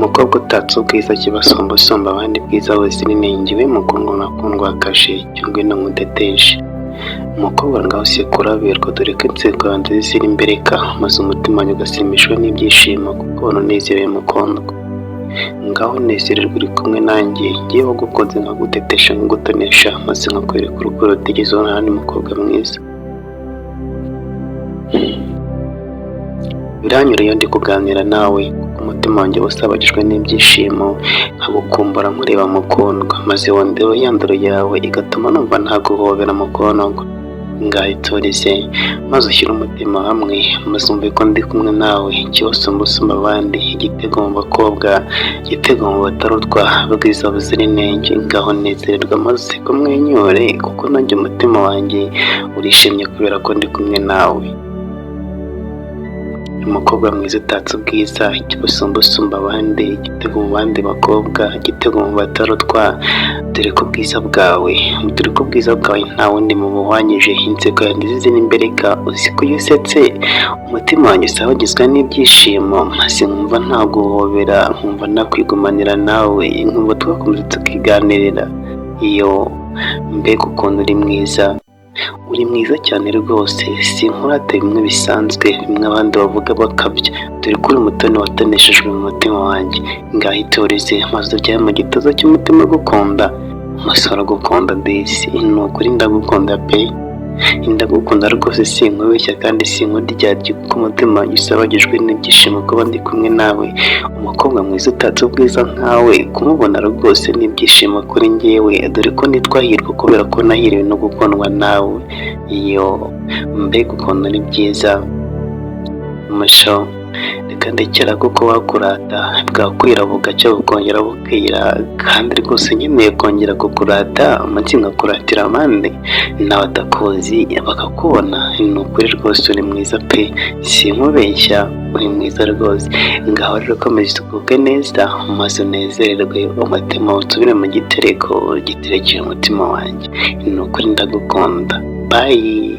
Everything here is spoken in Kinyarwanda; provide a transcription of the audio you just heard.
Umukobwa utatse ubwiza kibasumba usumba abandi bwiza buzira inenge, we mukundwa nakundwa kashe cyangwa no muteteshe. Umukobwa ngaho usekura berwa dore ko inseko yanjye ziri imbereka, maze umutima wanjye ugasimishwa n'ibyishimo kuko unezerewe mukundwa. Ngaho unezererwa uri kumwe nanjye, ngiye wagukunze nkagutetesha nkagutonesha, maze nkakwereka urukundo rutigeze ubona n'andi mukobwa mwiza. Biranyura iyo ndi kuganira nawe kuko umutima wanjye wasabagijwe n'ibyishimo, nkagukumbura nkureba mukundwa, maze wondewe ya ndoro yawe igatuma numva ntaguhobera mukundwa. Ngaho itorize maze ushyire umutima hamwe, maze umve ko ndi kumwe nawe, ikibasumba usumba abandi, igitego mu bakobwa, igitego mu batarutwa, bwiza buzira inenge. Ngaho nezererwa maze kumwenyure kuko nanjye umutima wanjye urishimye kubera ko ndi kumwe nawe. Umukobwa mwiza utatse ubwiza, ikibasumba usumba abandi, igitego mu bandi bakobwa, igitego mu batarutwa, dore ko ubwiza bwawe nta wundi mubuhwanyije. Inseko yanjye ziri imbereka, uzi ko iyo usetse umutima wanjye usabagizwa n'ibyishimo, maze nkumva ntaguhobera, nkumva nakwigumanira nawe, nkumva twakomeza tukiganirira. Iyo mbega ukuntu uri mwiza, uri mwiza cyane rwose, sinkurate bimwe bisanzwe, bimwe abandi bavuga bakabya, dore ko uri umutoni watoneshejwe mu mutima wanjye. Ngaho itorize maze ujyaye mu gituza cy'umutima gukunda, umusore gukunda disi, ni ukuri ndagukunda pe, ndagukunda rwose, sinkubeshya kandi sinkuryarya kuko umutima wanjye usabagijwe n'ibyishimo kuba ndi kumwe nawe. Umukobwa mwiza utatse ubwiza nkawe, kumubona rwose n'ibyishimo kuri njyewe, dore ko nitwahirwa kubera ko nahiriwe no gukundwa nawe. Iyo mbega ukuntu ni byiza umusho, reka ndekera kuko wakurata bwakwira bugacya bukongera bukira, kandi rwose nkeneye kongera kukurata, umunsi nkakuratira abandi n'abatakuzi bakakubona. Ni ukuri rwose uri mwiza pe, sinkubeshya, uri mwiza rwose. Ngaho rero komeza uguke neza, maze unezererwe, umutima usubire mu giterekeye umutima wanjye. Ni ukuri ndagukunda. Bye.